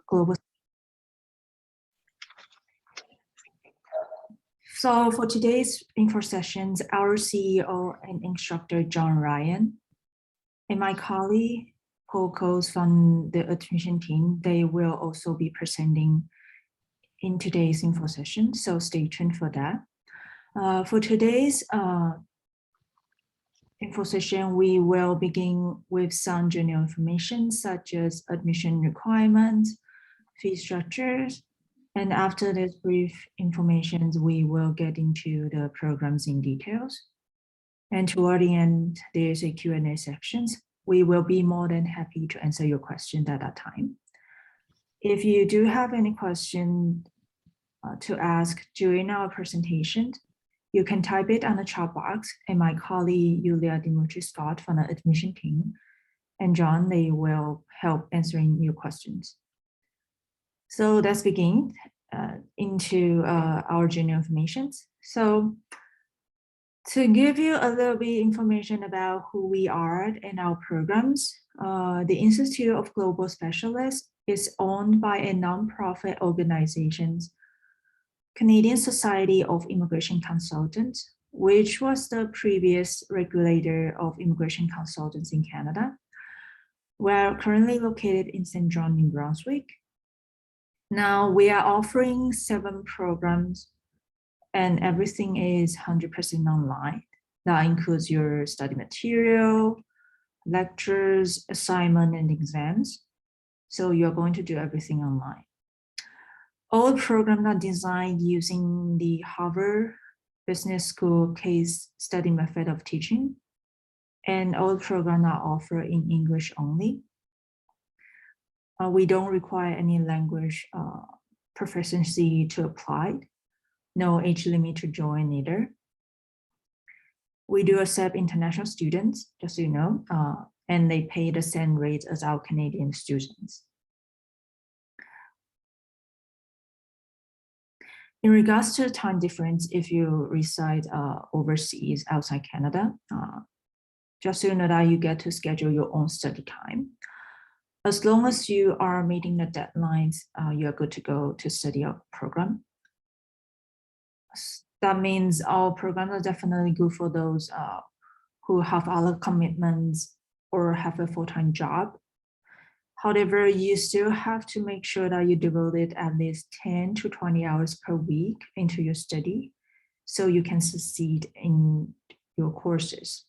Global. So for today's info sessions, our CEO and instructor, John Ryan, and my colleague, Paul Coles from the admission team, they will also be presenting in today's info session, so stay tuned for that. For today's info session, we will begin with some general information such as admission requirements, fee structures, and after this brief information, we will get into the programs in details. And toward the end, there's a Q&A section. We will be more than happy to answer your questions at that time. If you do have any question to ask during our presentation, you can type it on the chat box, and my colleague, Yulia Dimitri-Scott from the admission team, and John, they will help answering your questions. So let's begin into our general information. So to give you a little bit information about who we are and our programs, the Institute of Global Specialists is owned by a nonprofit organization, Canadian Society of Immigration Consultants, which was the previous regulator of immigration consultants in Canada. We're currently located in St. John, New Brunswick. Now we are offering 7 programs and everything is 100% online. That includes your study material, lectures, assignment, and exams. So you're going to do everything online. All programs are designed using the Harvard Business School case study method of teaching, and all programs are offered in English only. We don't require any language proficiency to apply. No age limit to join either. We do accept international students, just so you know, and they pay the same rate as our Canadian students. In regards to the time difference, if you reside overseas outside Canada, just so you know that you get to schedule your own study time. As long as you are meeting the deadlines, you're good to go to study our program. That means our programs are definitely good for those who have other commitments or have a full-time job. However, you still have to make sure that you devoted at least 10 to 20 hours per week into your study so you can succeed in your courses.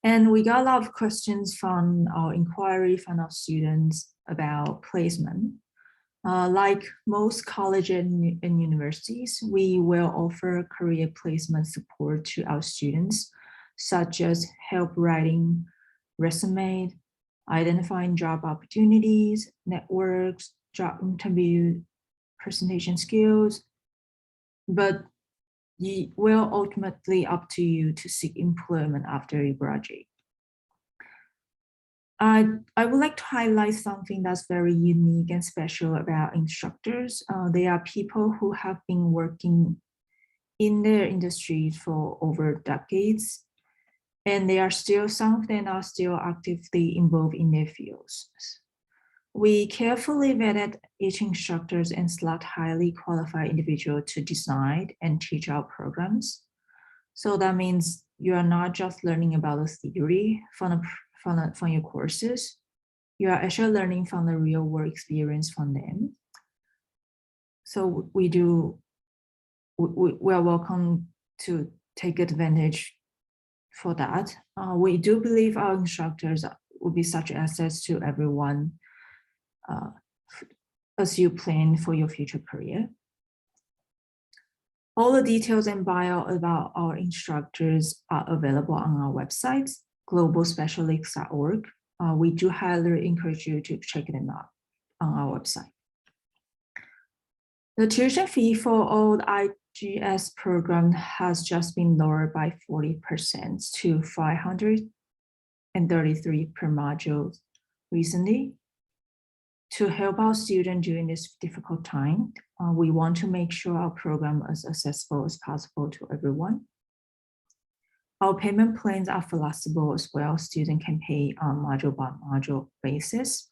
And we got a lot of questions from our inquiry from our students about placement. Like most colleges and universities, we will offer career placement support to our students, such as help writing resume, identifying job opportunities, networks, job interview, presentation skills, but it will ultimately up to you to seek employment after you graduate. I would like to highlight something that's very unique and special about instructors. They are people who have been working in their industry for over decades, and they are still, some of them are still actively involved in their fields. We carefully vetted each instructors and select highly qualified individuals to design and teach our programs. So that means you are not just learning about the theory from your courses, you are actually learning from the real world experience from them. So we are welcome to take advantage for that. We do believe our instructors will be such assets to everyone as you plan for your future career. All the details and bio about our instructors are available on our website, globalspecialists.org. We do highly encourage you to check them out on our website. The tuition fee for all the IGS program has just been lowered by 40% to $533 per module recently. To help our students during this difficult time, we want to make sure our program is accessible as possible to everyone. Our payment plans are flexible as well. Students can pay on module by module basis.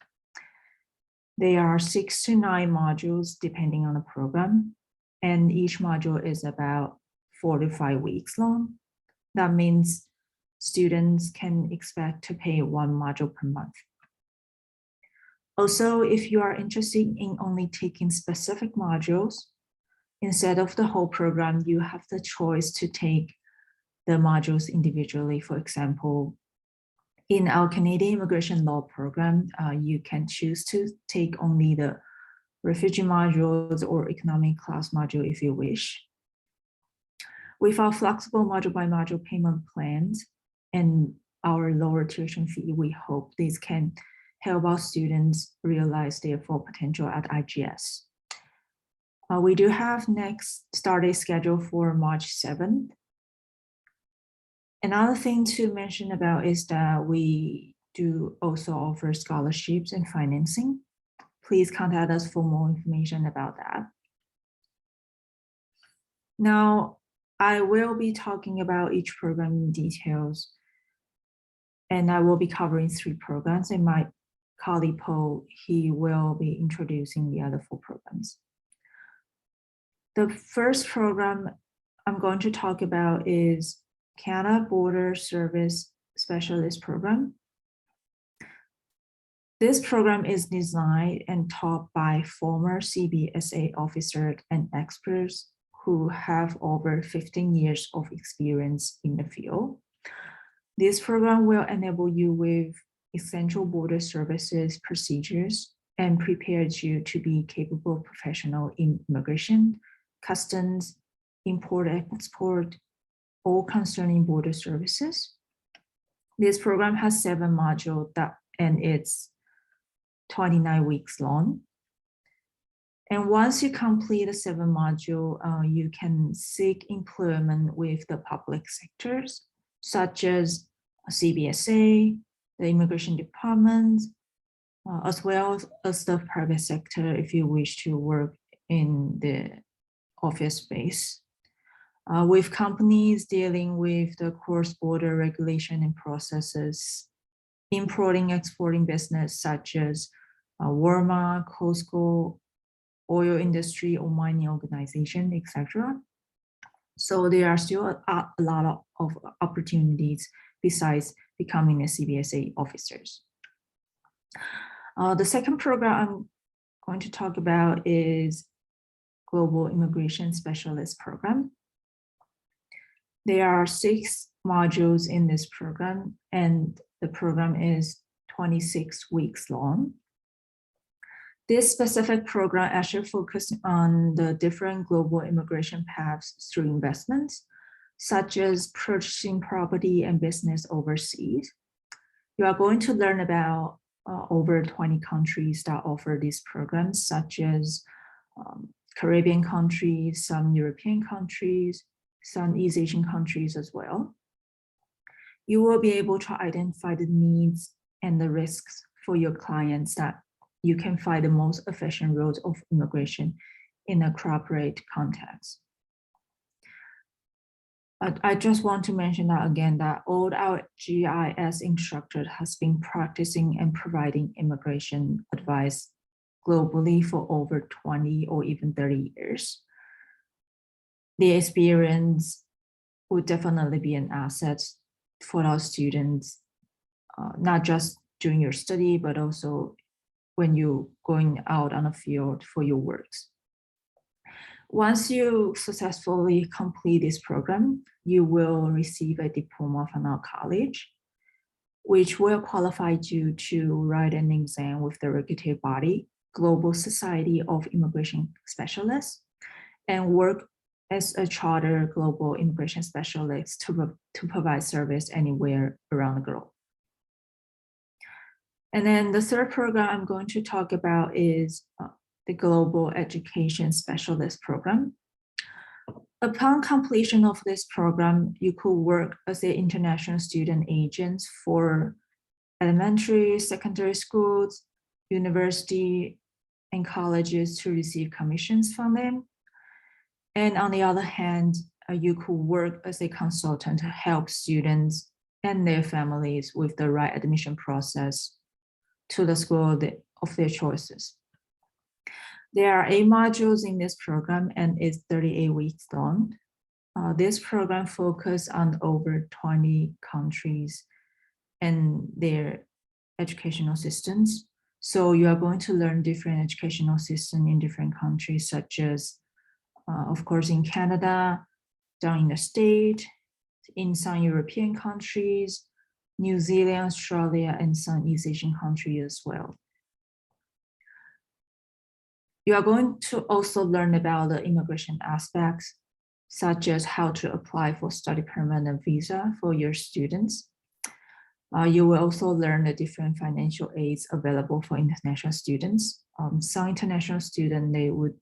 There are 6 to 9 modules depending on the program, and each module is about 4 to 5 weeks long. That means students can expect to pay 1 module per month. Also, if you are interested in only taking specific modules, instead of the whole program, you have the choice to take the modules individually. For example, in our Canadian immigration law program, you can choose to take only the refugee modules or economic class module if you wish. With our flexible module by module payment plans and our lower tuition fee, we hope this can help our students realize their full potential at IGS. We do have next start date schedule for March 7th. Another thing to mention about is that we do also offer scholarships and financing. Please contact us for more information about that. Now, I will be talking about each program in details, and I will be covering 3 programs, and my colleague Paul, he will be introducing the other 4 programs. The first program I'm going to talk about is Canada Border Service Specialist Program. This program is designed and taught by former CBSA officers and experts who have over 15 years of experience in the field. This program will enable you with essential border services procedures and prepares you to be capable professional in immigration, customs, import-export, all concerning border services. This program has 7 modules and it's 29 weeks long. And once you complete the 7 modules, you can seek employment with the public sectors, such as CBSA, the Immigration Department, as well as the private sector if you wish to work in the office space. With companies dealing with the cross-border regulation and processes, importing, exporting business such as Walmart, Costco, oil industry or mining organization, etc. So there are still a lot of opportunities besides becoming a CBSA officers. The second program I'm going to talk about is Global Immigration Specialist Program. There are 6 modules in this program, and the program is 26 weeks long. This specific program actually focuses on the different global immigration paths through investments, such as purchasing property and business overseas. You are going to learn about over 20 countries that offer these programs, such as Caribbean countries, some European countries, some East Asian countries as well. You will be able to identify the needs and the risks for your clients that you can find the most efficient routes of immigration in a corporate context. I just want to mention that again, that all our GIS instructors has been practicing and providing immigration advice globally for over 20 or even 30 years. The experience would definitely be an asset for our students, not just during your study, but also when you're going out on the field for your works. Once you successfully complete this program, you will receive a diploma from our college, which will qualify you to write an exam with the regulatory body, Global Society of Immigration Specialists, and work as a charter global immigration specialist to provide service anywhere around the globe. And then the third program I'm going to talk about is the Global Education Specialist Program. Upon completion of this program, you could work as an international student agent for elementary, secondary schools, university, and colleges to receive commissions from them. And on the other hand, you could work as a consultant to help students and their families with the right admission process to the school of their choices. There are 8 modules in this program and it's 38 weeks long. This program focuses on over 20 countries and their educational systems. So you are going to learn different educational systems in different countries, such as, of course, in Canada, down in the States, in some European countries, New Zealand, Australia, and some East Asian countries as well. You are going to also learn about the immigration aspects, such as how to apply for study permit and visa for your students. You will also learn the different financial aids available for international students. Some international students, they would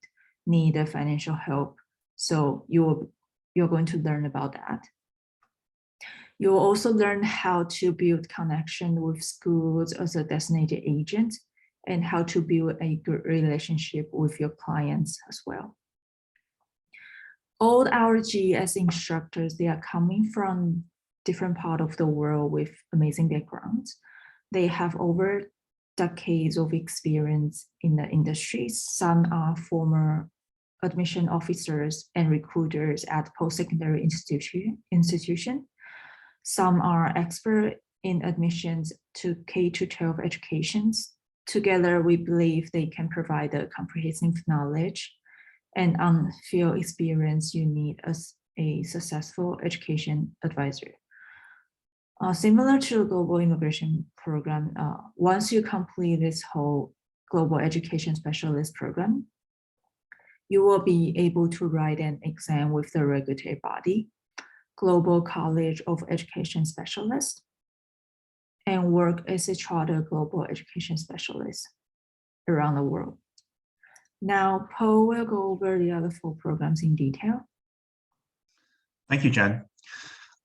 need a financial help. So you're going to learn about that. You will also learn how to build connection with schools as a designated agent and how to build a good relationship with your clients as well. All our GS instructors, they are coming from different parts of the world with amazing backgrounds. They have over decades of experience in the industry. Some are former admission officers and recruiters at post-secondary institution. Some are expert in admissions to K-12 educations. Together, we believe they can provide a comprehensive knowledge and on-field experience you need as a successful education advisor. Similar to the global immigration program, once you complete this whole global education specialist program, you will be able to write an exam with the regulatory body, Global College of Education Specialists, and work as a chartered global education specialist around the world. Now, Paul will go over the other 4 programs in detail. Thank you, Jen.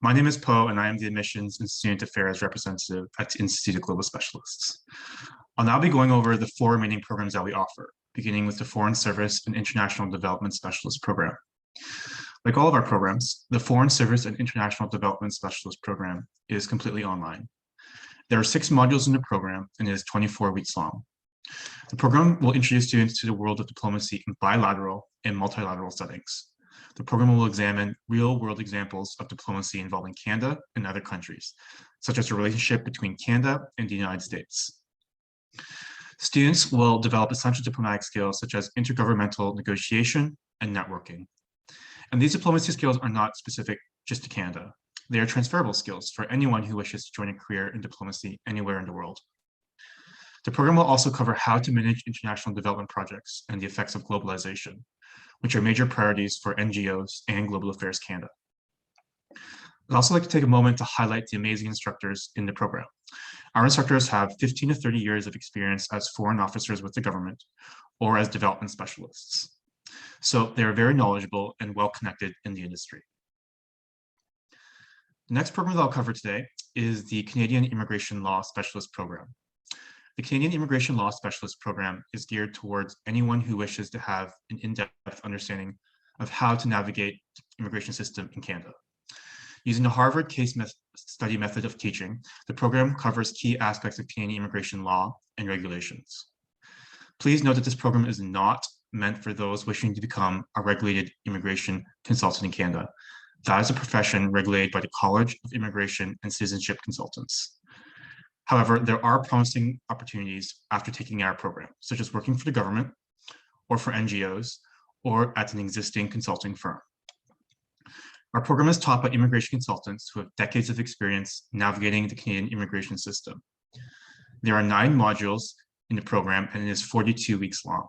My name is Poe, and I am the Admissions and Student Affairs Representative at the Institute of Global Specialists. I'll now be going over the 4 remaining programs that we offer, beginning with the Foreign Service and International Development Specialist Program. Like all of our programs, the Foreign Service and International Development Specialist Program is completely online. There are 6 modules in the program, and it is 24 weeks long. The program will introduce students to the world of diplomacy in bilateral and multilateral settings. The program will examine real-world examples of diplomacy involving Canada and other countries, such as the relationship between Canada and the United States. Students will develop essential diplomatic skills such as intergovernmental negotiation and networking. And these diplomacy skills are not specific just to Canada. They are transferable skills for anyone who wishes to join a career in diplomacy anywhere in the world. The program will also cover how to manage international development projects and the effects of globalization, which are major priorities for NGOs and Global Affairs Canada. I'd also like to take a moment to highlight the amazing instructors in the program. Our instructors have 15 to 30 years of experience as foreign officers with the government or as development specialists. So they're very knowledgeable and well-connected in the industry. The next program that I'll cover today is the Canadian Immigration Law Specialist Program. The Canadian Immigration Law Specialist Program is geared towards anyone who wishes to have an in-depth understanding of how to navigate the immigration system in Canada. Using the Harvard case study method of teaching, the program covers key aspects of Canadian immigration law and regulations. Please note that this program is not meant for those wishing to become a regulated immigration consultant in Canada. That is a profession regulated by the College of Immigration and Citizenship Consultants. However, there are promising opportunities after taking our program, such as working for the government or for NGOs or at an existing consulting firm. Our program is taught by immigration consultants who have decades of experience navigating the Canadian immigration system. There are 9 modules in the program, and it is 42 weeks long.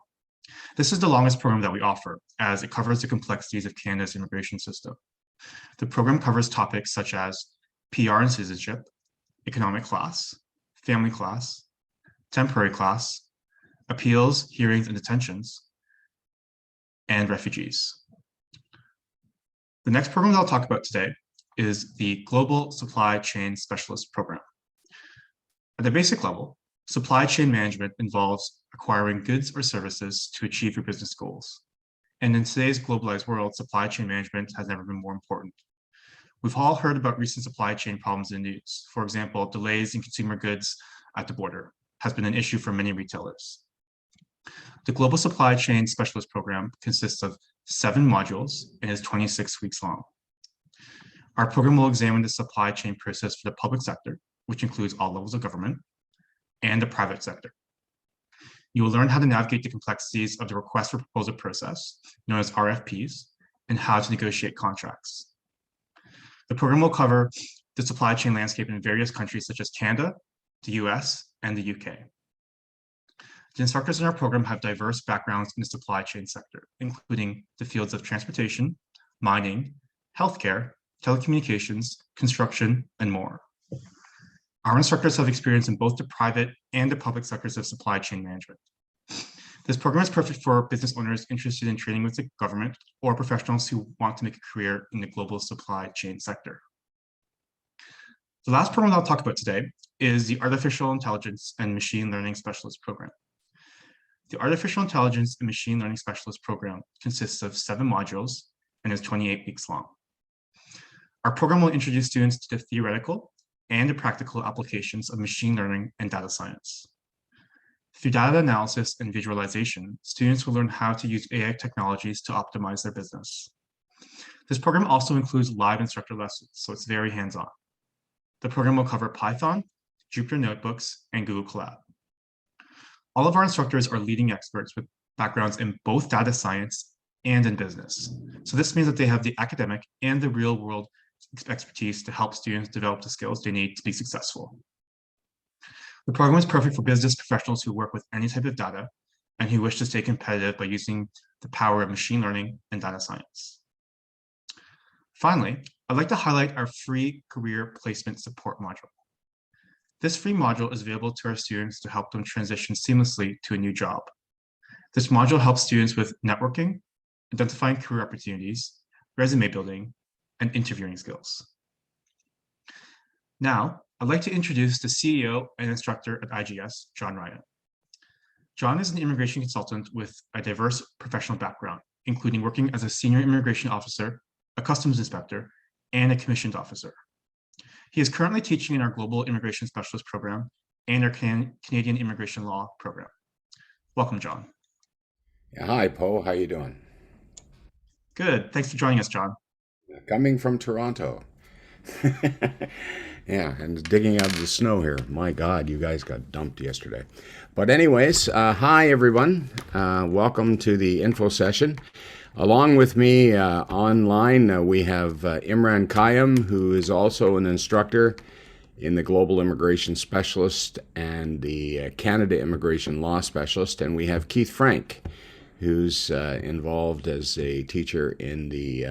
This is the longest program that we offer, as it covers the complexities of Canada's immigration system. The program covers topics such as PR and citizenship, economic class, family class, temporary class, appeals, hearings, and detentions, and refugees. The next program that I'll talk about today is the Global Supply Chain Specialist Program. At the basic level, supply chain management involves acquiring goods or services to achieve your business goals. And in today's globalized world, supply chain management has never been more important. We've all heard about recent supply chain problems in the news. For example, delays in consumer goods at the border has been an issue for many retailers. The Global Supply Chain Specialist Program consists of 7 modules and is 26 weeks long. Our program will examine the supply chain process for the public sector, which includes all levels of government, and the private sector. You will learn how to navigate the complexities of the request for proposal process, known as RFPs, and how to negotiate contracts. The program will cover the supply chain landscape in various countries such as Canada, the US, and the UK. The instructors in our program have diverse backgrounds in the supply chain sector, including the fields of transportation, mining, healthcare, telecommunications, construction, and more. Our instructors have experience in both the private and the public sectors of supply chain management. This program is perfect for business owners interested in training with the government or professionals who want to make a career in the global supply chain sector. The last program I'll talk about today is the Artificial Intelligence and Machine Learning Specialist Program. The Artificial Intelligence and Machine Learning Specialist Program consists of 7 modules and is 28 weeks long. Our program will introduce students to the theoretical and the practical applications of machine learning and data science. Through data analysis and visualization, students will learn how to use AI technologies to optimize their business. This program also includes live instructor lessons, so it's very hands-on. The program will cover Python, Jupyter Notebooks, and Google Colab. All of our instructors are leading experts with backgrounds in both data science and in business. So this means that they have the academic and the real-world expertise to help students develop the skills they need to be successful. The program is perfect for business professionals who work with any type of data and who wish to stay competitive by using the power of machine learning and data science. Finally, I'd like to highlight our free career placement support module. This free module is available to our students to help them transition seamlessly to a new job. This module helps students with networking, identifying career opportunities, resume building, and interviewing skills. Now, I'd like to introduce the CEO and instructor at IGS, John Ryan. John is an immigration consultant with a diverse professional background, including working as a senior immigration officer, a customs inspector, and a commissioned officer. He is currently teaching in our Global Immigration Specialist Program and our Canadian Immigration Law Program. Welcome, John. Yeah, hi, Poe. How you doing? Good. Thanks for joining us, John. Coming from Toronto. Yeah, and digging out of the snow here. My God, you guys got dumped yesterday. But anyways, hi, everyone. Welcome to the info session. Along with me online, we have Imran Kayam, who is also an instructor in the Global Immigration Specialist and the Canada Immigration Law Specialist. And we have Keith Frank, who's involved as a teacher in the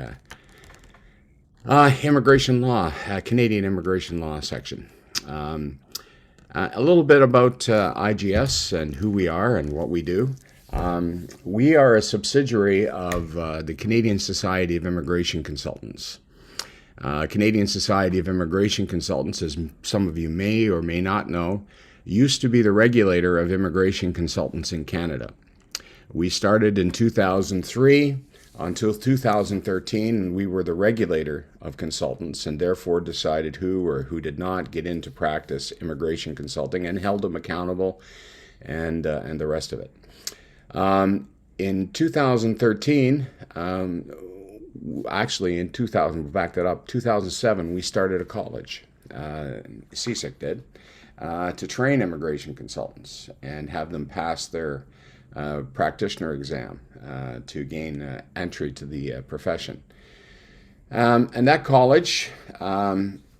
immigration law, Canadian immigration law section. A little bit about IGS and who we are and what we do. We are a subsidiary of the Canadian Society of Immigration Consultants. Canadian Society of Immigration Consultants, as some of you may or may not know, used to be the regulator of immigration consultants in Canada. We started in 2003. Until 2013, we were the regulator of consultants and therefore decided who or who did not get into practice immigration consulting and held them accountable and the rest of it. In 2013, actually in 2007, we started a college, CSIC did, to train immigration consultants and have them pass their practitioner exam to gain entry to the profession. And that college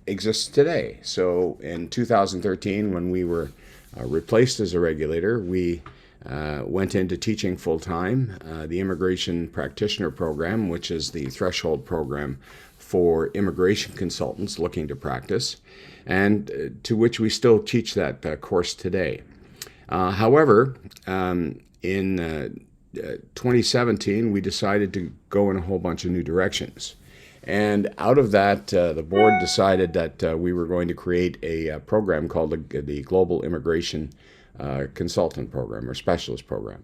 exists today. So in 2013, when we were replaced as a regulator, we went into teaching full-time the Immigration Practitioner Program, which is the threshold program for immigration consultants looking to practice, and to which we still teach that course today. However, in 2017, we decided to go in a whole bunch of new directions. And out of that, the board decided that we were going to create a program called the Global Immigration Consultant Program or Specialist Program.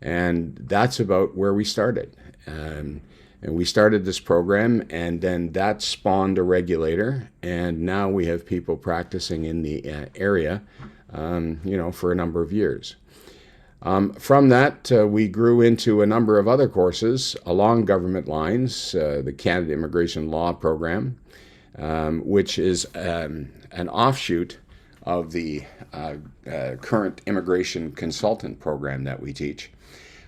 And that's about where we started. And we started this program, and then that spawned a regulator. And now we have people practicing in the area, for a number of years. From that, we grew into a number of other courses along government lines, the Canada Immigration Law Program, which is an offshoot of the current immigration consultant program that we teach.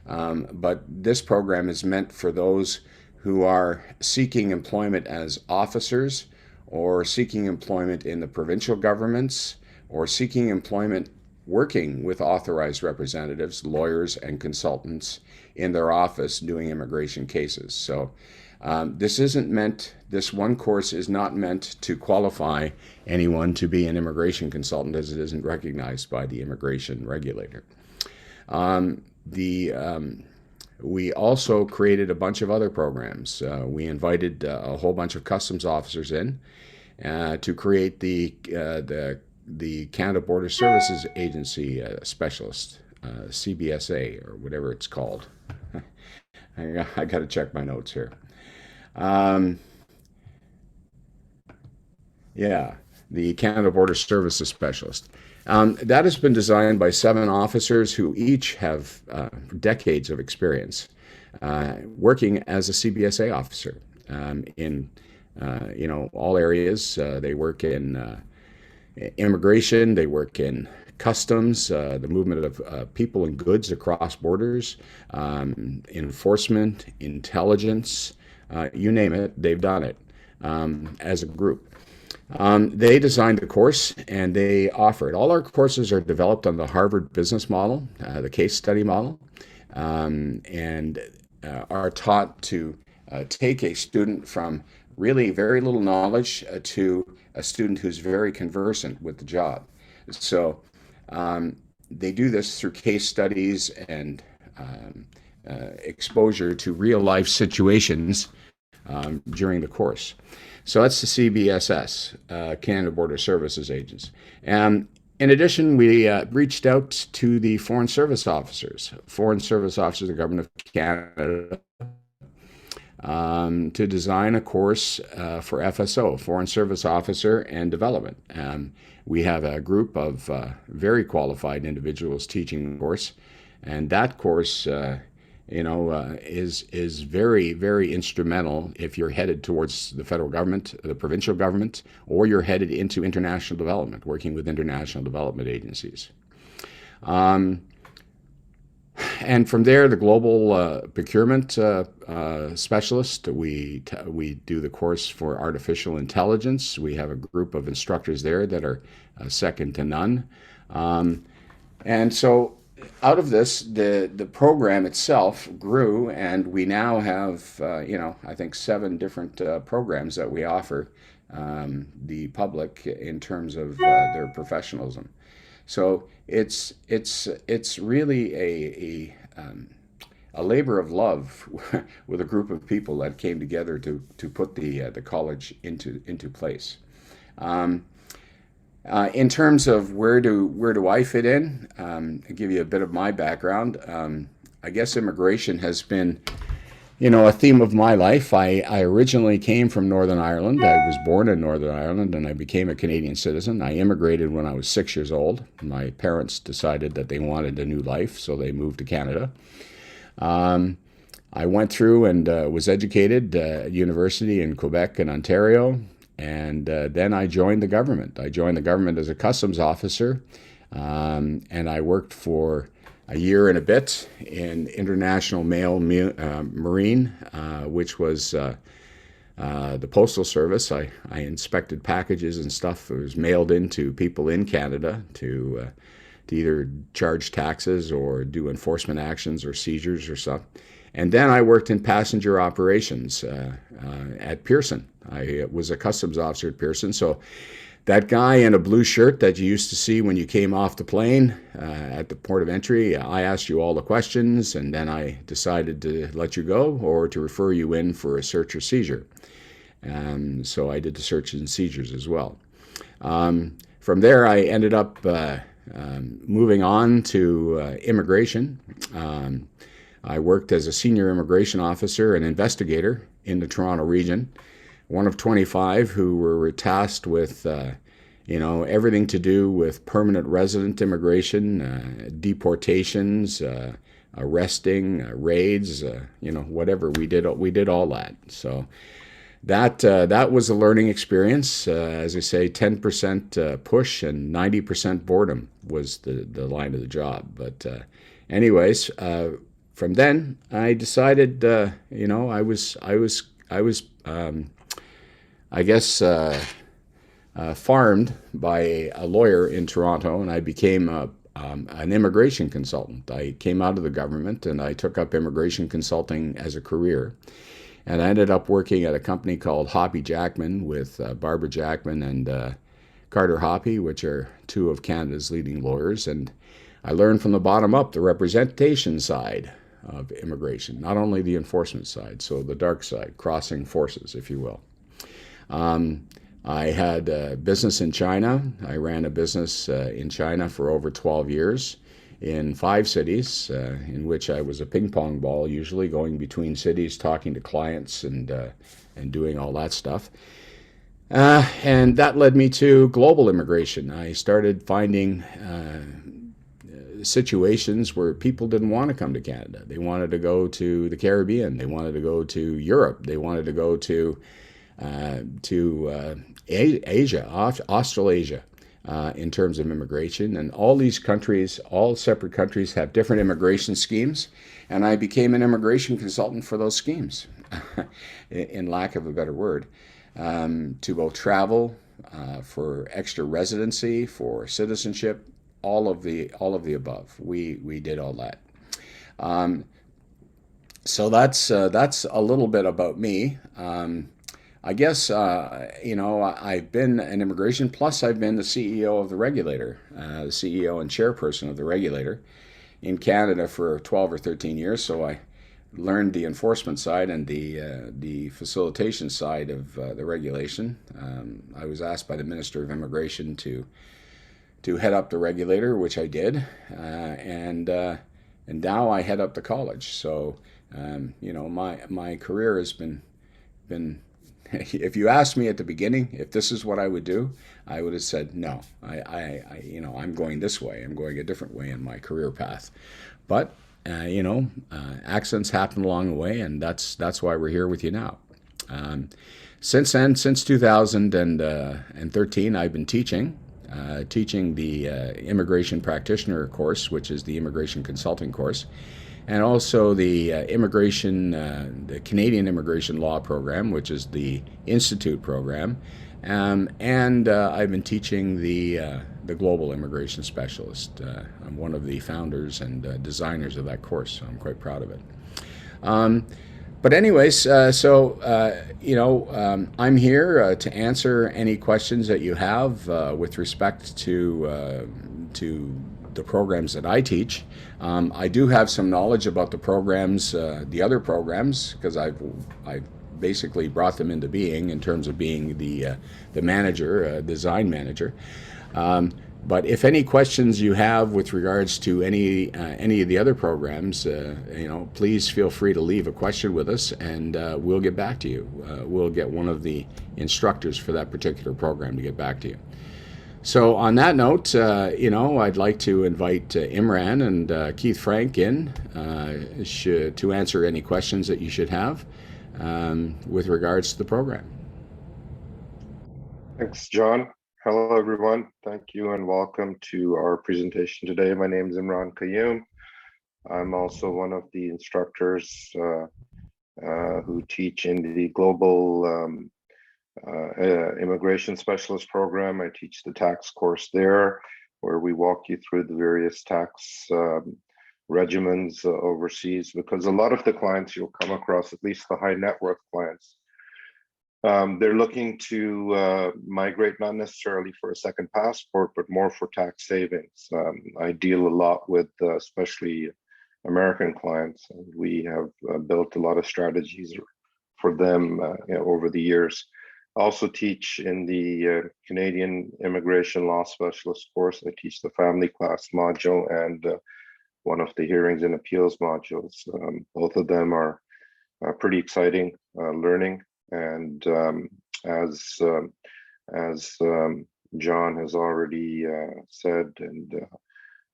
But this program is meant for those who are seeking employment as officers or seeking employment in the provincial governments or seeking employment working with authorized representatives, lawyers, and consultants in their office doing immigration cases. So this one course is not meant to qualify anyone to be an immigration consultant, as it isn't recognized by the immigration regulator. We also created a bunch of other programs. We invited a whole bunch of customs officers in to create the Canada Border Services Agency specialist, CBSA, or whatever it's called. I got to check my notes here. Yeah, the Canada Border Services Specialist. That has been designed by 7 officers who each have decades of experience working as a CBSA officer in all areas. They work in immigration, they work in customs, the movement of people and goods across borders, enforcement, intelligence, you name it, they've done it as a group. They designed the course and they offer it. All our courses are developed on the Harvard business model, the case study model, and are taught to take a student from really very little knowledge to a student who's very conversant with the job. So they do this through case studies and exposure to real life situations during the course. So that's the CBSS, Canada Border Services Agents. And in addition, we reached out to the Foreign Service Officers of the Government of Canada, to design a course for FSO, Foreign Service Officer and Development. We have a group of very qualified individuals teaching the course, and that course is very, very instrumental if you're headed towards the federal government, the provincial government, or you're headed into international development, working with international development agencies. And from there, the global procurement specialist, we do the course for artificial intelligence. We have a group of instructors there that are second to none. And so out of this, the program itself grew, and we now have, I think 7 different programs that we offer the public in terms of their professionalism. So it's really a labor of love with a group of people that came together to put the college into place. In terms of where do I fit in, I'll give you a bit of my background. I guess immigration has been, a theme of my life. I originally came from Northern Ireland. I was born in Northern Ireland, and I became a Canadian citizen. I immigrated when I was 6 years old. My parents decided that they wanted a new life, so they moved to Canada. I went through and was educated at university in Quebec and Ontario. And then I joined the government. I joined the government as a customs officer, and I worked for a year and a bit in International Mail Marine, which was the Postal Service. I inspected packages and stuff that was mailed into people in Canada to either charge taxes or do enforcement actions or seizures or stuff. And then I worked in passenger operations at Pearson. I was a customs officer at Pearson. So that guy in a blue shirt that you used to see when you came off the plane at the port of entry, I asked you all the questions, and then I decided to let you go or to refer you in for a search or seizure. So I did the searches and seizures as well. From there, I ended up moving on to immigration. I worked as a senior immigration officer and investigator in the Toronto region, one of 25 who were tasked with you know, everything to do with permanent resident immigration, deportations, arresting, raids, you know, whatever. We did all that. So that was a learning experience. As I say, 10% push and 90% boredom was the line of the job. But anyways, from then I decided, you know, I was I guess farmed by a lawyer in Toronto, and I became an immigration consultant. I came out of the government and I took up immigration consulting as a career. And I ended up working at a company called Hoppy Jackman with Barbara Jackman and Carter Hoppy, which are two of Canada's leading lawyers. And I learned from the bottom up the representation side of immigration, not only the enforcement side, so the dark side, crossing forces, if you will. I had a business in China. I ran a business in China for over 12 years in 5 cities, in which I was a ping pong ball, usually going between cities, talking to clients and doing all that stuff. And that led me to global immigration. I started finding situations where people didn't want to come to Canada. They wanted to go to the Caribbean. They wanted to go to Europe. They wanted to go to Asia, Australasia, in terms of immigration. And all these countries, all separate countries, have different immigration schemes. And I became an immigration consultant for those schemes, in lack of a better word, to both travel, for extra residency, for citizenship, all of the above. We did all that. So that's a little bit about me. I guess, you know, I've been an immigration, plus I've been the CEO of the regulator, the CEO and chairperson of the regulator in Canada for 12 or 13 years. So I learned the enforcement side and the facilitation side of the regulation. I was asked by the Minister of Immigration to head up the regulator, which I did, and now I head up the college. So, you know, my career has been if you asked me at the beginning if this is what I would do, I would have said no. You know, I'm going this way. I'm going a different way in my career path. But you know, accidents happen along the way, and that's why we're here with you now. Since then, since 2013, I've been teaching the immigration practitioner course, which is the immigration consulting course, and also the the Canadian Immigration Law Program, which is the Institute program, and I've been teaching the Global Immigration Specialist. I'm one of the founders and designers of that course, so I'm quite proud of it. But anyways, you know, I'm here to answer any questions that you have with respect to the programs that I teach. I do have some knowledge about the programs, the other programs, because I've basically brought them into being in terms of being the manager, design manager. But if any questions you have with regards to any of the other programs, you know, please feel free to leave a question with us, and we'll get back to you. We'll get one of the instructors for that particular program to get back to you. So on that note, you know, I'd like to invite Imran and Keith Frank in to answer any questions that you should have with regards to the program. Thanks, John. Hello, everyone. Thank you and welcome to our presentation today. My name is Imran Qayyum. I'm also one of the instructors who teach in the Global Immigration Specialist program. I teach the tax course there, where we walk you through the various tax regimens overseas, because a lot of the clients you'll come across, at least the high net worth clients, they're looking to migrate not necessarily for a second passport, but more for tax savings. I deal a lot with especially American clients, and we have built a lot of strategies for them you know, over the years. I also teach in the Canadian Immigration Law Specialist course. I teach the family class module and one of the hearings and appeals modules. Both of them are pretty exciting learning. And as John has already said,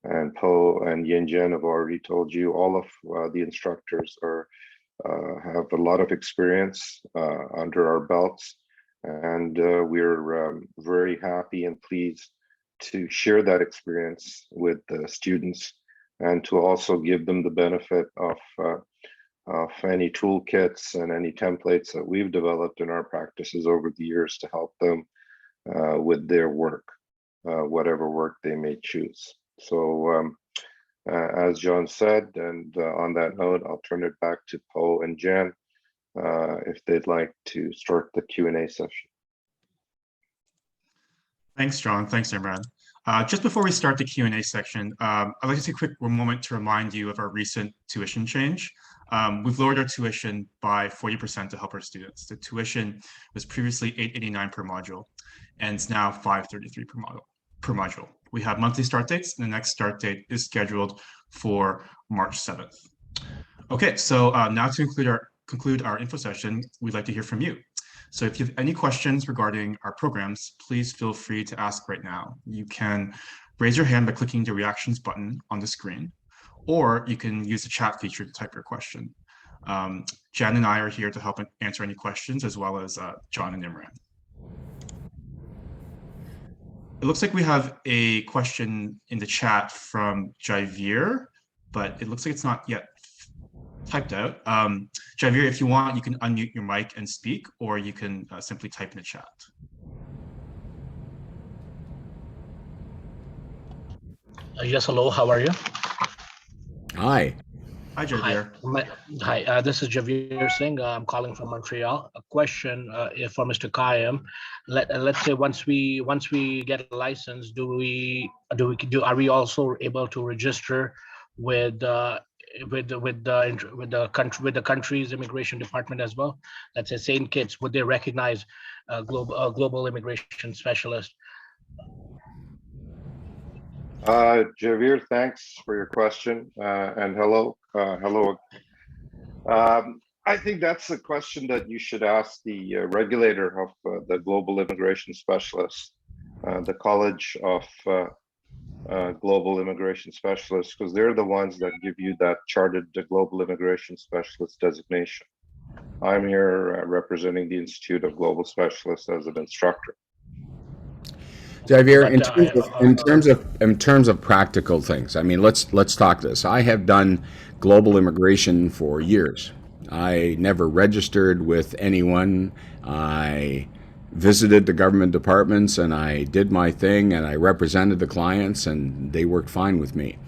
and Po and Yin Jen have already told you, all of the instructors have a lot of experience under our belts, and we're very happy and pleased to share that experience with the students, and to also give them the benefit of any toolkits and any templates that we've developed in our practices over the years to help them with their work, whatever work they may choose. So as John said, and on that note, I'll turn it back to Po and Jen if they'd like to start the Q&A session. Thanks, John. Thanks, Imran. Just before we start the Q&A section, I'd like to take a quick moment to remind you of our recent tuition change. We've lowered our tuition by 40% to help our students. The tuition was previously $889 per module, and it's now $533 per module. We have monthly start dates, and the next start date is scheduled for March 7th. Okay, so now to conclude our info session, we'd like to hear from you. So if you have any questions regarding our programs, please feel free to ask right now. You can raise your hand by clicking the reactions button on the screen, or you can use the chat feature to type your question. Jen and I are here to help answer any questions, as well as John and Imran. It looks like we have a question in the chat from Javier, but it looks like it's not yet typed out. Javier, if you want, you can unmute your mic and speak, or you can simply type in the chat. Yes, hello, how are you? Hi. Hi, Javier. Hi, this is Javier Singh. I'm calling from Montreal. A question for Mr. Kayam. Let's say once we get a license, are we also able to register with the country's immigration department as well? Let's say St. Kitts, would they recognize a global immigration specialist? Javier, thanks for your question, and hello. I think that's a question that you should ask the regulator of the Global Immigration Specialists, the College of Global Immigration Specialists, because they're the ones that give you that chartered Global Immigration Specialist designation. I'm here representing the Institute of Global Specialists as an instructor. Javier, in terms of practical things, I mean, let's talk this. I have done global immigration for years. I never registered with anyone. I visited the government departments and I did my thing and I represented the clients and they worked fine with me.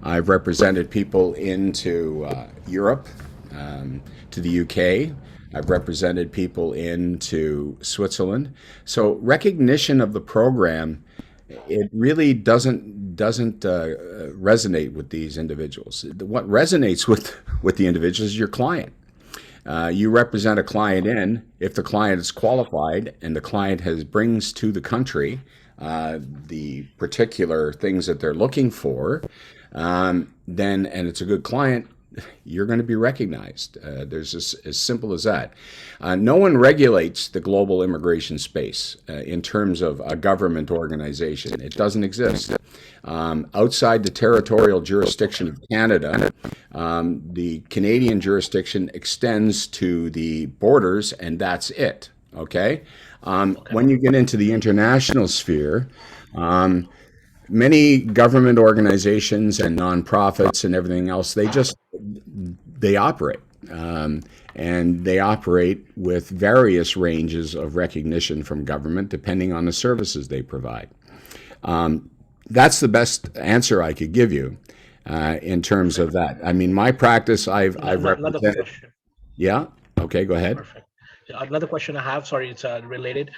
I've represented people into Europe, to the UK. I've represented people into Switzerland. So recognition of the program, it really doesn't resonate with these individuals. What resonates with the individuals is your client. You represent a client if the client is qualified and the client brings to the country the particular things that they're looking for, and it's a good client, you're going to be recognized. There's as simple as that. No one regulates the global immigration space in terms of a government organization. It doesn't exist. Outside the territorial jurisdiction of Canada, the Canadian jurisdiction extends to the borders, and that's it. Okay? When you get into the international sphere, many government organizations and nonprofits and everything else, they operate. And they operate with various ranges of recognition from government depending on the services they provide. That's the best answer I could give you in terms of that. I mean, my practice, I've represented. Yeah? Okay, go ahead. Perfect. Another question I have, sorry, it's related.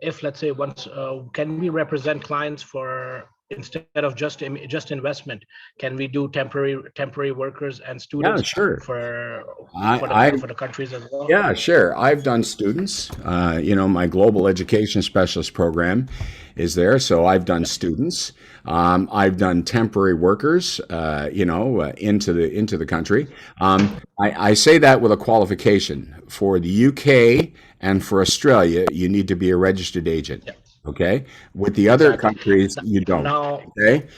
If let's say once, can we represent clients for, instead of just investment, can we do temporary workers and students? Yeah, sure. for the countries as well? Yeah, sure. I've done students. My global education specialist program is there, so I've done students. I've done temporary workers, into the country. I say that with a qualification. For the UK and for Australia, you need to be a registered agent. Yeah. Okay, with the other Exactly. countries, you don't. Now, Okay,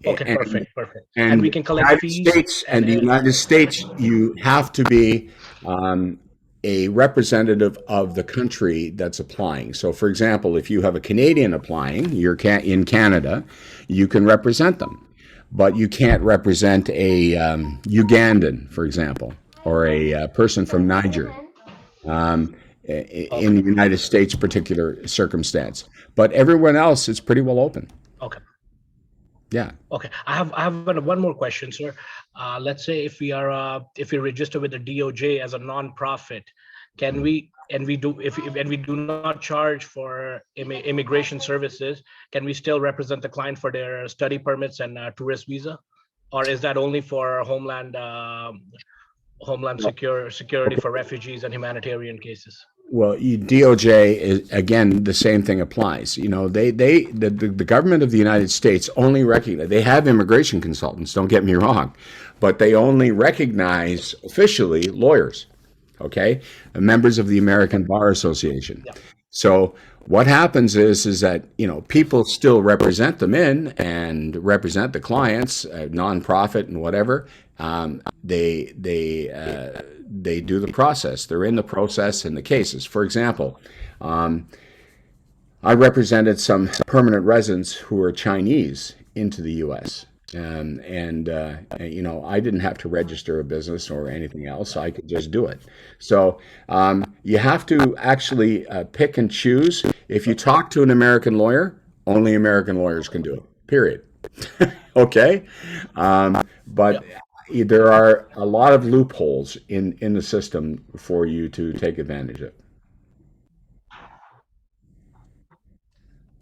okay, and perfect. And and we the can collect United fees States and you have to be a representative of the country that's applying. So, for example, if you have a Canadian applying, in Canada, you can represent them, but you can't represent a Ugandan, for example, or a person from Niger in okay, the United States particular circumstance. But everyone else is pretty well open. okay. Yeah. Okay, I have one more question, sir. Let's say if we register with the DOJ as a non-profit, can we and we do if and we do not charge for immigration services, can we still represent the client for their study permits and tourist visa, or is that only for homeland security Okay. for refugees and humanitarian cases? Well, DOJ is again the same thing applies. You know, the government of the United States only recognize they have immigration consultants. Don't get me wrong, but they only recognize officially lawyers. Okay, members of the American Bar Association. Yeah. So what happens is that people still represent them and represent the clients, nonprofit and whatever. They do the process. They're in the process in the cases. For example, I represented some permanent residents who are Chinese into the U.S. I didn't have to register a business or anything else. I could just do it. So you have to actually pick and choose. If you talk to an American lawyer, only American lawyers can do it. Period. Okay, but there are a lot of loopholes in the system for you to take advantage of.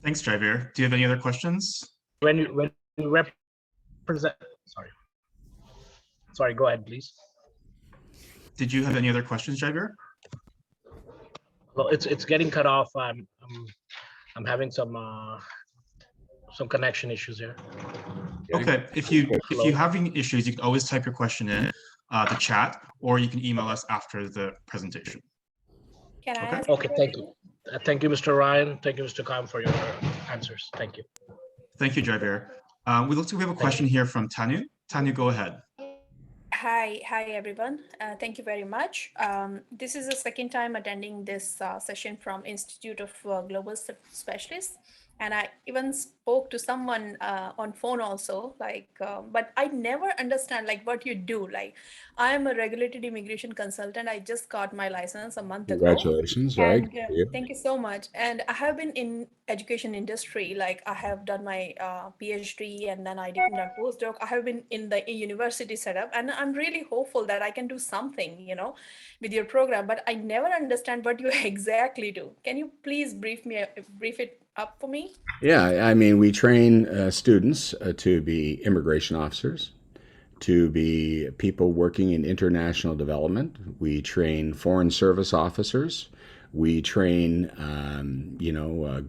Thanks, Javier. Do you have any other questions? When you represent, sorry, go ahead, please. Did you have any other questions, Javier? Well, it's getting cut off. I'm having some connection issues here. Okay. If you having issues, you can always type your question in the chat, or you can email us after the presentation. Can I Okay. ask Okay, thank you. Thank you, Mr. Ryan. Thank you, Mr. Khan, for your answers. Thank you. Thank you, Javier. We have a question here from Tanu. Tanu, go ahead. Hi everyone. Thank you very much. This is the second time attending this session from Institute of Global Specialists, and I even spoke to someone on phone also. But I never understand what you do. I am a regulated immigration consultant. I just got my license a month ago. Congratulations, right? And thank you so much. And I have been in education industry. I have done my PhD, and then I did my postdoc. I have been in the university setup, and I'm really hopeful that I can do something, with your program. But I never understand what you exactly do. Can you please brief it up for me? Yeah, I mean, we train students to be immigration officers, to be people working in international development. We train foreign service officers. We train,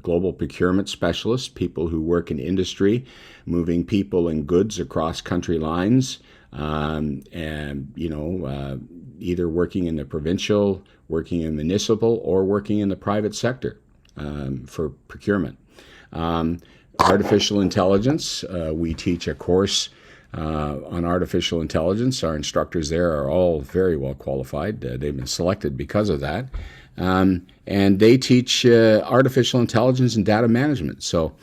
global procurement specialists, people who work in industry, moving people and goods across country lines, either working in the provincial, working in municipal, or working in the private sector for procurement. Artificial intelligence, we teach a course on artificial intelligence. Our instructors there are all very well qualified. They've been selected because of that. And they teach artificial intelligence and data management. So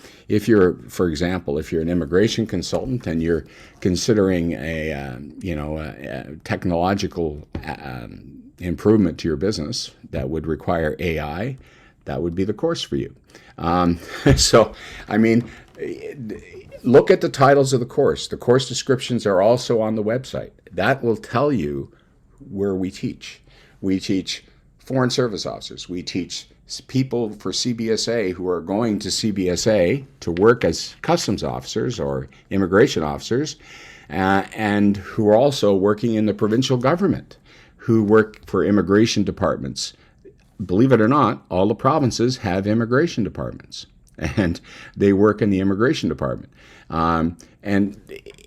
for example, if you're an immigration consultant and you're considering a technological improvement to your business that would require AI, that would be the course for you. So, I mean, look at the titles of the course. The course descriptions are also on the website. That will tell you where we teach. We teach foreign service officers. We teach people for CBSA who are going to CBSA to work as customs officers or immigration officers, and who are also working in the provincial government, who work for immigration departments. Believe it or not, all the provinces have immigration departments, and they work in the immigration department. And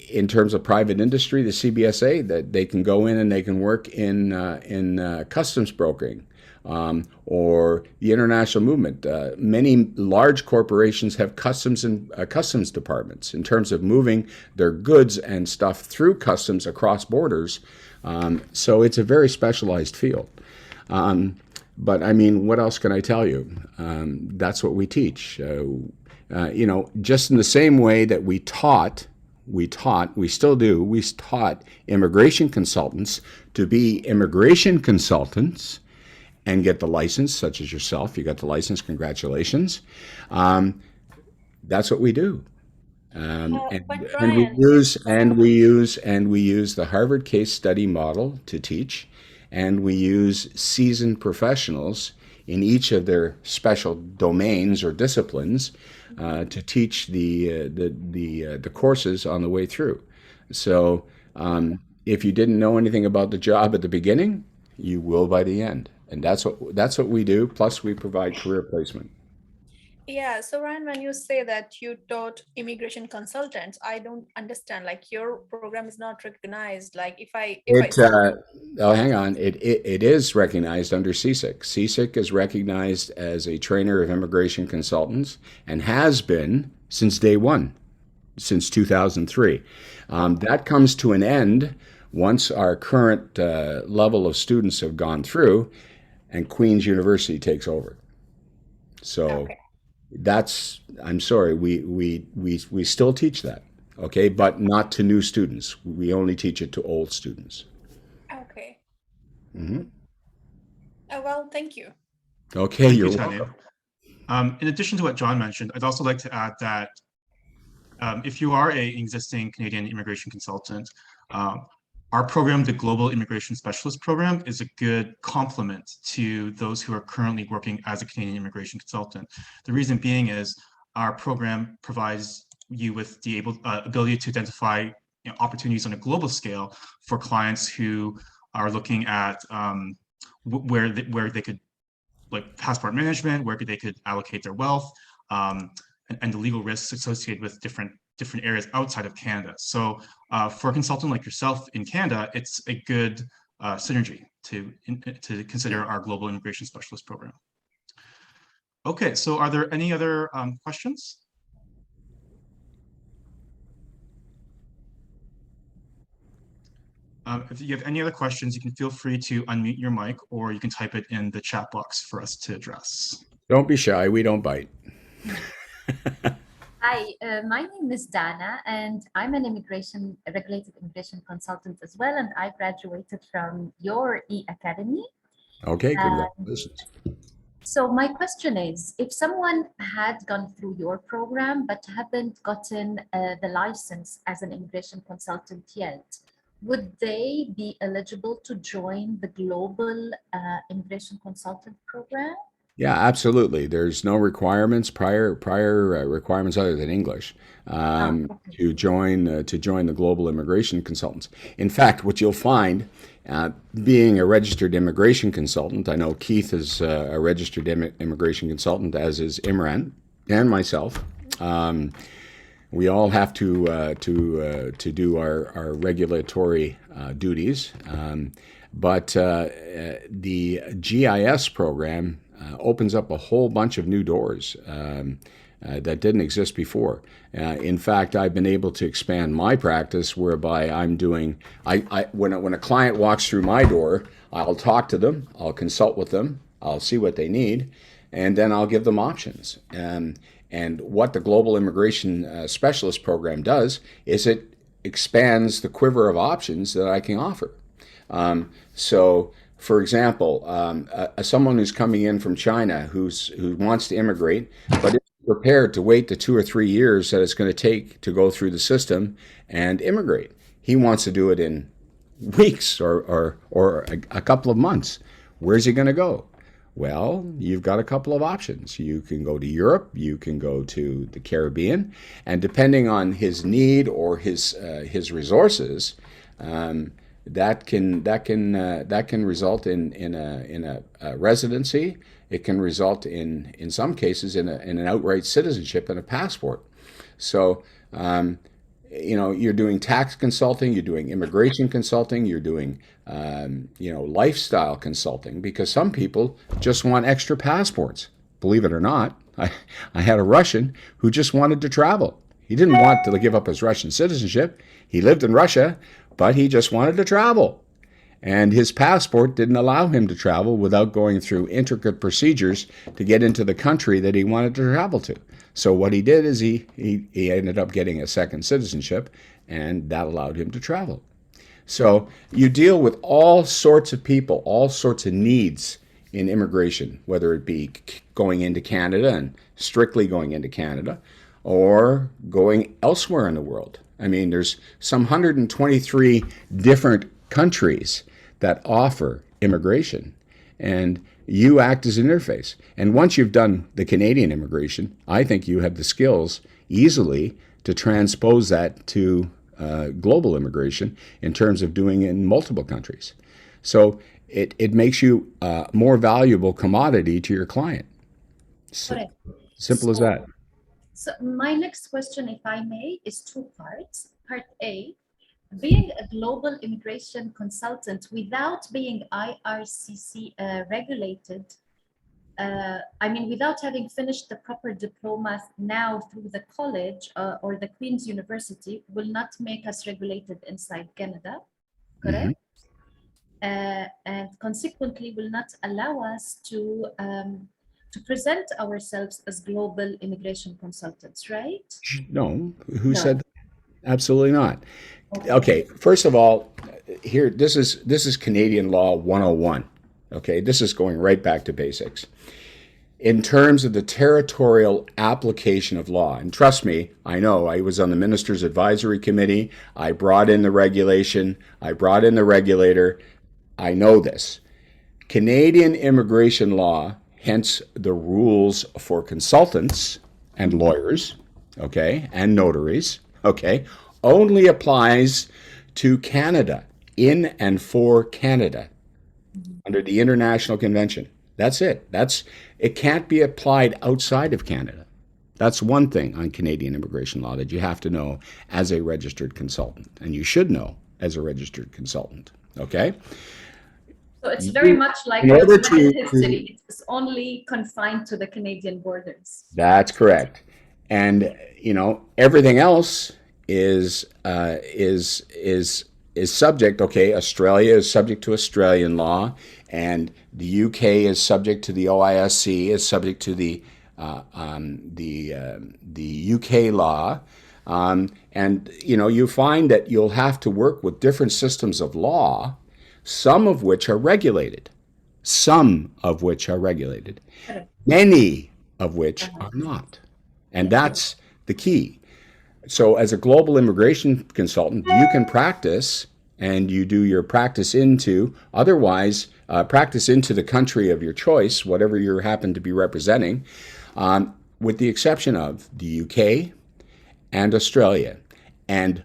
in terms of private industry, the CBSA, that they can go in and they can work in customs brokering. or the international movement. Many large corporations have customs and customs departments in terms of moving their goods and stuff through customs across borders. So it's a very specialized field. But I mean, what else can I tell you? That's what we teach. Just in the same way that we still do, we taught immigration consultants to be immigration consultants and get the license, such as yourself. You got the license, congratulations. That's what we do. And we use the Harvard case study model to teach, and we use seasoned professionals in each of their special domains or disciplines to teach the courses on the way through. So if you didn't know anything about the job at the beginning, you will by the end, and that's what we do. Plus, we provide career placement. Yeah, so Ryan, when you say that you taught immigration consultants, I don't understand. Like your program is not recognized. Like if I hang on, it is recognized under CSIC. CSIC is recognized as a trainer of immigration consultants and has been since day one, since 2003. That comes to an end once our current level of students have gone through, and Queen's University takes over. So. Okay. I'm sorry, we still teach that, okay, but not to new students. We only teach it to old students. Okay. Mm-hmm. Well, thank you. Okay, Thank you're you, welcome. Tanya. In addition to what John mentioned, I'd also like to add that if you are an existing Canadian immigration consultant, our program, the Global Immigration Specialist Program, is a good complement to those who are currently working as a Canadian immigration consultant. The reason being is our program provides you with the ability to identify opportunities on a global scale for clients who are looking at where they could, like passport management, where they could allocate their wealth, and the legal risks associated with different areas outside of Canada. So for a consultant like yourself in Canada, it's a good synergy to consider our Global Immigration Specialist Program. Okay, so are there any other questions? If you have any other questions, you can feel free to unmute your mic, or you can type it in the chat box for us to address. Don't be shy, we don't bite. Hi, my name is Dana, and I'm an regulated immigration consultant as well, and I graduated from your e-academy. Okay, congratulations. So my question is, if someone had gone through your program but haven't gotten the license as an immigration consultant yet, would they be eligible to join the Global Immigration Consultant Program? Yeah, absolutely. There's no requirements, prior requirements other than English to join the Global Immigration Consultants. In fact, what you'll find, being a registered immigration consultant, I know Keith is a registered immigration consultant, as is Imran and myself. We all have to do our regulatory duties, but the GIS program opens up a whole bunch of new doors that didn't exist before. In fact, I've been able to expand my practice whereby I'm doing, when a client walks through my door, I'll talk to them, I'll consult with them, I'll see what they need, and then I'll give them options. And what the Global Immigration Specialist Program does is it expands the quiver of options that I can offer. So, for example, someone who's coming in from China who wants to immigrate, but isn't prepared to wait the 2 or 3 years that it's going to take to go through the system and immigrate. He wants to do it in weeks or a couple of months. Where's he going to go? Well, you've got a couple of options. You can go to Europe, you can go to the Caribbean, and depending on his need or his resources, that can result in a residency. It can result in some cases in an outright citizenship and a passport. So you're doing tax consulting, you're doing immigration consulting, you're doing, lifestyle consulting, because some people just want extra passports. Believe it or not, I had a Russian who just wanted to travel. He didn't want to give up his Russian citizenship. He lived in Russia, but he just wanted to travel. And his passport didn't allow him to travel without going through intricate procedures to get into the country that he wanted to travel to. So what he did is he ended up getting a second citizenship, and that allowed him to travel. So you deal with all sorts of people, all sorts of needs in immigration, whether it be going into Canada and strictly going into Canada, or going elsewhere in the world. I mean, there's some 123 different countries that offer immigration, and you act as an interface. And once you've done the Canadian immigration, I think you have the skills easily to transpose that to global immigration in terms of doing it in multiple countries. So it makes you a more valuable commodity to your client. Correct. Simple as that. So my next question, if I may, is two parts. Part A, being a global immigration consultant without being IRCC regulated, without having finished the proper diploma now through the college or the Queen's University, will not make us regulated inside Canada, correct? And consequently will not allow us to present ourselves as global immigration consultants, right? No, who said that? Absolutely not. Okay, first of all, here this is Canadian law 101. Okay, this is going right back to basics. In terms of the territorial application of law, and trust me, I know, I was on the Minister's Advisory Committee, I brought in the regulation, I brought in the regulator, I know this. Canadian immigration law, hence the rules for consultants and lawyers, okay, and notaries, okay, only applies to Canada, in and for Canada, under the International Convention. That's it. It can't be applied outside of Canada. That's one thing on Canadian immigration law that you have to know as a registered consultant, and you should know as a registered consultant, okay? So it's very much like history. It's only confined to the Canadian borders. That's correct. And everything else is subject. Okay, Australia is subject to Australian law, and the UK is subject to the OISC, is subject to the UK law, and you find that you'll have to work with different systems of law, some of which are regulated, many of which are not, and that's the key. So as a global immigration consultant, you can practice, and you do your practice into the country of your choice, whatever you happen to be representing, with the exception of the UK and Australia, and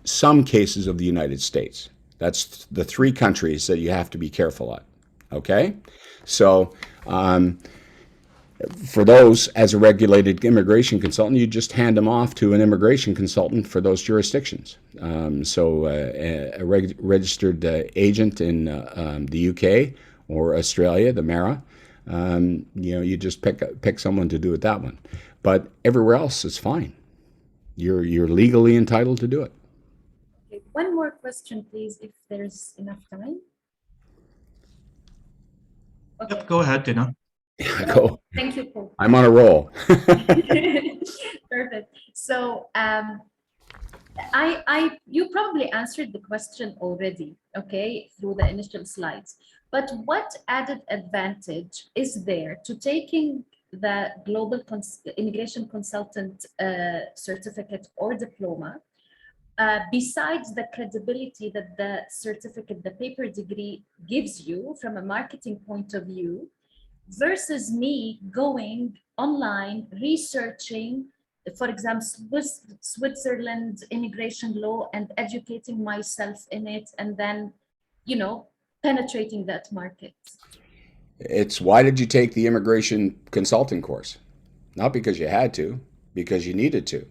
some cases of the United States. That's the three countries that you have to be careful of, okay? So for those, as a regulated immigration consultant, you just hand them off to an immigration consultant for those jurisdictions. A registered agent in the UK or Australia, the MARA, you just pick someone to do it that one. But everywhere else is fine. You're legally entitled to do it. Okay, one more question, please, if there's enough time. Okay. Yep, go ahead, Dina. Go. Thank you, Paul. I'm on a roll. Perfect. So you probably answered the question already, okay, through the initial slides. But what added advantage is there to taking the global immigration consultant certificate or diploma, besides the credibility that the certificate, the paper degree gives you from a marketing point of view, versus me going online, researching, for example, Switzerland immigration law and educating myself in it, and then, penetrating that market? It's why did you take the immigration consulting course? Not because you had to, because you needed to.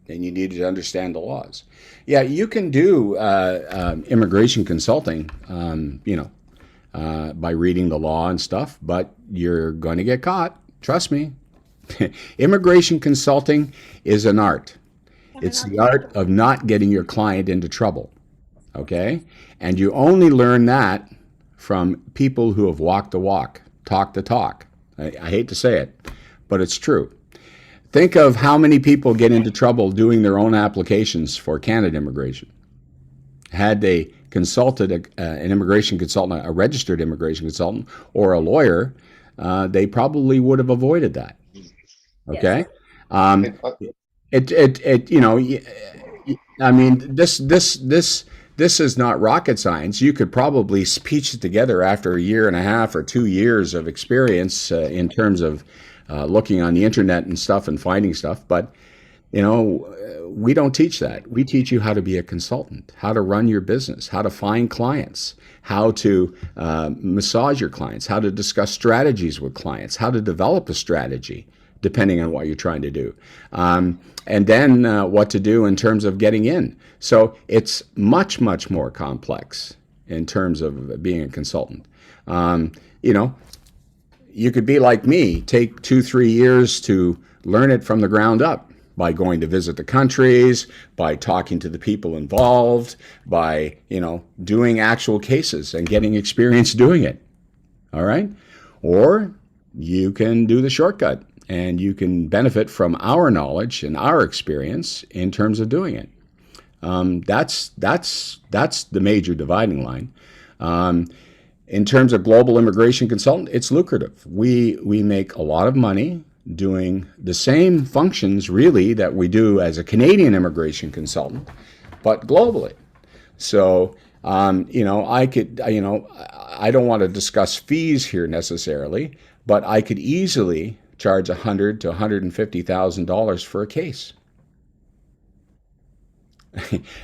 and you need to understand the laws. Yeah, you can do immigration consulting, by reading the law and stuff, but you're going to get caught. Trust me. Immigration consulting is an art. It's the art of not getting your client into trouble. Okay? And you only learn that from people who have walked the walk, talked the talk. I hate to say it, but it's true. Think of how many people get into trouble doing their own applications for Canada immigration. Had they consulted an immigration consultant, a registered immigration consultant, or a lawyer, they probably would have avoided that. Okay? I mean, this is not rocket science. You could probably piece it together after a year and a half or 2 years of experience in terms of looking on the internet and stuff and finding stuff. But, we don't teach that. We teach you how to be a consultant, how to run your business, how to find clients, how to massage your clients, how to discuss strategies with clients, how to develop a strategy, depending on what you're trying to do. And then what to do in terms of getting in. So it's much, much more complex in terms of being a consultant. You could be like me, take 2-3 years to learn it from the ground up by going to visit the countries, by talking to the people involved, by, doing actual cases and getting experience doing it. All right? Or you can do the shortcut and you can benefit from our knowledge and our experience in terms of doing it. That's the major dividing line. In terms of global immigration consultant, it's lucrative. We make a lot of money doing the same functions really that we do as a Canadian immigration consultant, but globally. So, I don't want to discuss fees here necessarily, but I could easily charge $100,000 to $150,000 for a case.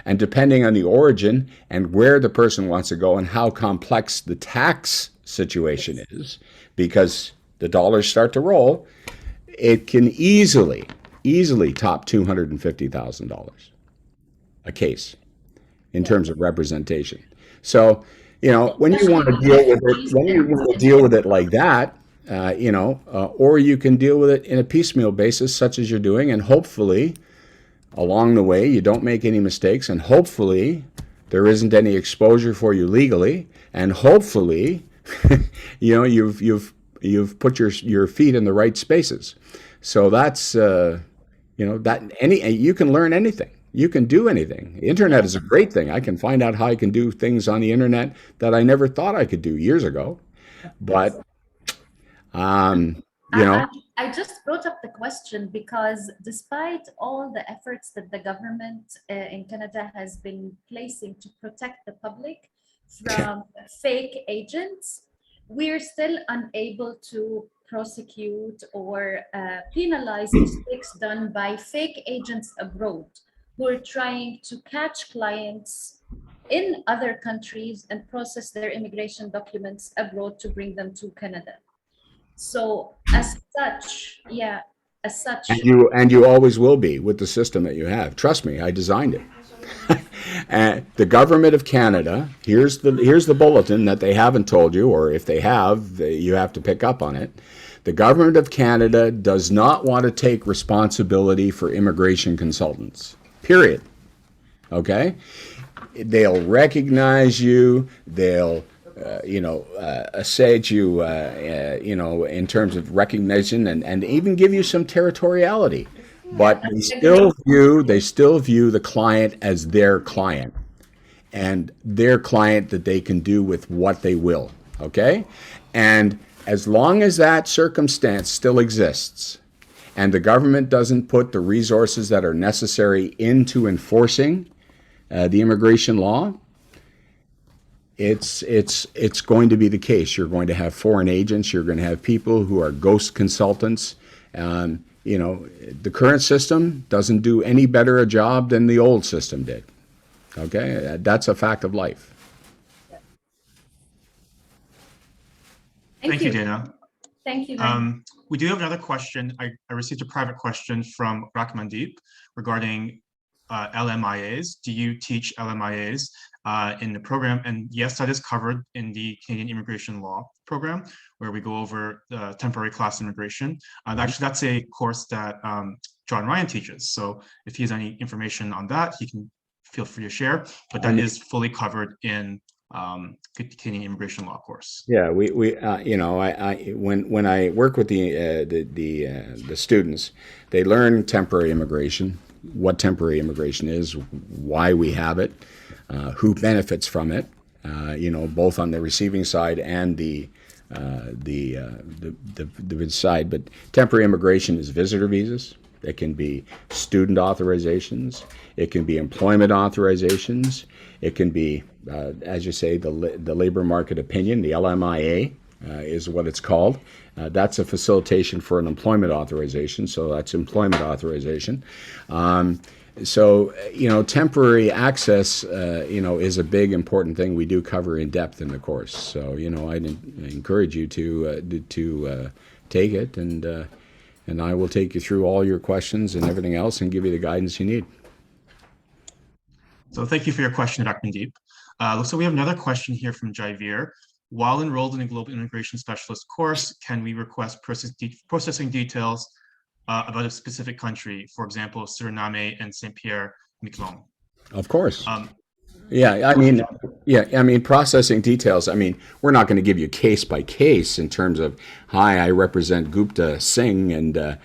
And depending on the origin and where the person wants to go and how complex the tax situation is, because the dollars start to roll, it can easily top $250,000 a case in terms of representation. So, when you want to deal with it like that, or you can deal with it in a piecemeal basis, such as you're doing, and hopefully along the way you don't make any mistakes, and hopefully there isn't any exposure for you legally, and hopefully you've put your feet in the right spaces. So that's you can learn anything. You can do anything. The internet is a great thing. I can find out how I can do things on the internet that I never thought I could do years ago. But I just brought up the question because despite all the efforts that the government in Canada has been placing to protect the public from fake agents, we're still unable to prosecute or penalize mistakes done by fake agents abroad who are trying to catch clients in other countries and process their immigration documents abroad to bring them to Canada. So as such. And you always will be with the system that you have. Trust me, I designed it. And the government of Canada, here's the bulletin that they haven't told you, or if they have, you have to pick up on it. The government of Canada does not want to take responsibility for immigration consultants. Period. Okay? They'll recognize you. They'll assage you, in terms of recognition, and even give you some territoriality. But they still view the client as their client, and their client that they can do with what they will. Okay? And as long as that circumstance still exists, and the government doesn't put the resources that are necessary into enforcing the immigration law, it's going to be the case. You're going to have foreign agents. You're going to have people who are ghost consultants. The current system doesn't do any better a job than the old system did. Okay, that's a fact of life. Thank you, Dana. Thank you. We do have another question. I received a private question from Rakmandeep regarding LMIAs. Do you teach LMIAs in the program? And yes, that is covered in the Canadian Immigration Law program, where we go over temporary class immigration. Actually, that's a course that John Ryan teaches. So if he has any information on that, he can feel free to share, but that is fully covered in Canadian immigration law course. Yeah, we you know, when I work with the students, they learn temporary immigration, what temporary immigration is, why we have it, who benefits from it, you know, both on the receiving side and the side. But temporary immigration is visitor visas. It can be student authorizations. It can be employment authorizations. It can be, as you say, the labor market opinion, the LMIA is what it's called. That's a facilitation for an employment authorization, so that's employment authorization. So, you know, temporary access, you know, is a big important thing we do cover in depth in the course. So, you know, I'd encourage you to take it, and I will take you through all your questions and everything else and give you the guidance you need. So thank you for your question, Dr. Mandeep. Looks like we have another question here from Jaivir. While enrolled in a Global Immigration Specialist course, can we request processing details about a specific country, for example, Suriname and Saint Pierre Miquelon? Of course. Yeah, I mean, processing details. I mean, we're not going to give you case by case in terms of, hi, I represent Gupta Singh, and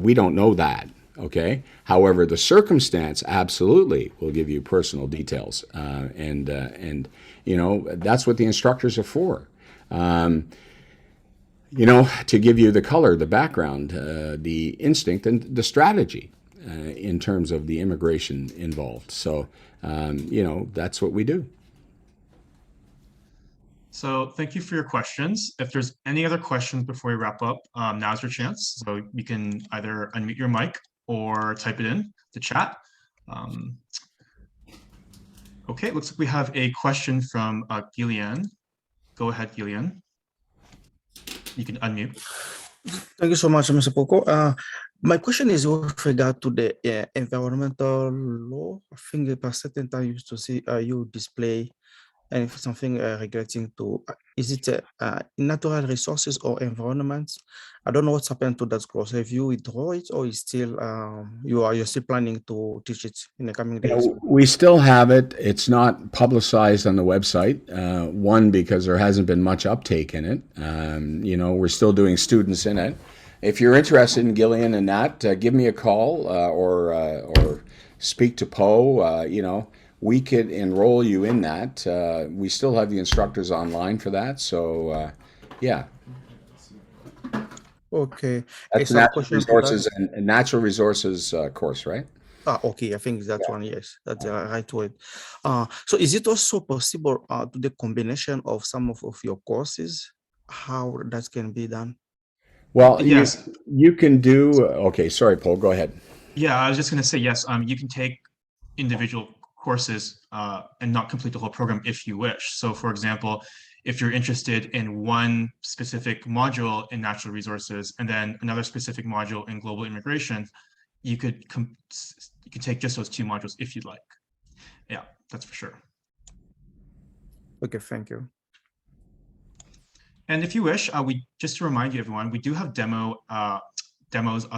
we don't know that. Okay. However, the circumstance absolutely will give you personal details, and you know, that's what the instructors are for. You know, to give you the color, the background, the instinct, and the strategy in terms of the immigration involved. So, you know, that's what we do. So thank you for your questions. If there's any other questions before we wrap up, now's your chance. So you can either unmute your mic or type it in the chat. Okay, looks like we have a question from Gillian. Go ahead, Gillian. You can unmute. Thank you so much, Mr. Poco. My question is with regard to the environmental law. I think per certain time used to see you display and something regarding to, is it natural resources or environment? I don't know what's happened to that course. Have you withdraw it, or is still you're still planning to teach it in the coming days? We still have it. It's not publicized on the website. One, because there hasn't been much uptake in it. You know, we're still doing students in it. If you're interested in Gillian and that, give me a call or speak to Poe. You know, we could enroll you in that. We still have the instructors online for that. So, yeah. Okay. That's natural resources course, right? Okay, I think that one, yes, that's the right word. So is it also possible to the combination of some of your courses, how that can be done? Well, yes, you can do, okay, sorry, Paul, go ahead. Yeah, I was just going to say, yes, you can take individual courses and not complete the whole program if you wish. So for example, if you're interested in one specific module in natural resources and then another specific module in global immigration, you could take just those two modules if you'd like. Yeah, that's for sure. Okay, thank you. And if you wish, just to remind you, everyone, we do have demos of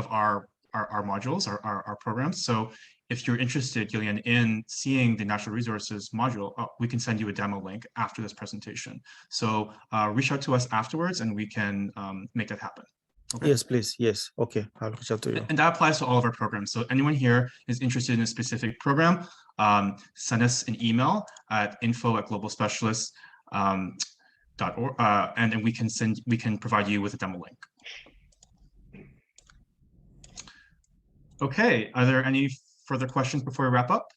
our modules, our programs. So if you're interested, Gillian, in seeing the natural resources module, we can send you a demo link after this presentation. So reach out to us afterwards and we can make that happen. Okay? Yes, please. Yes. Okay. I'll reach out to you. And that applies to all of our programs. So anyone here is interested in a specific program, send us an email at info@globalspecialists.org, and then we can provide you with a demo link. Okay, are there any further questions before we wrap up?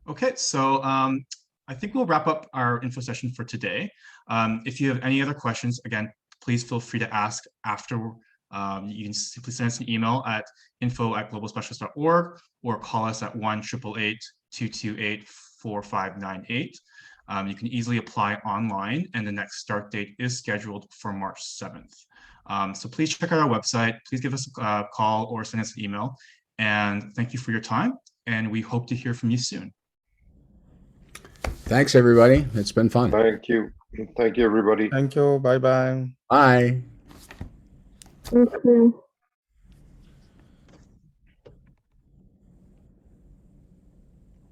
Okay, so I think we'll wrap up our info session for today. If you have any other questions, again, please feel free to ask after. You can simply send us an email at info@globalspecialists.org or call us at 1-888-228-4598. You can easily apply online, and the next start date is scheduled for March 7th. So please check out our website. Please give us a call or send us an email. And thank you for your time. And we hope to hear from you soon. Thanks, everybody. It's been fun. Thank you. Thank you, everybody. Thank you. Bye bye. Bye. Thank you.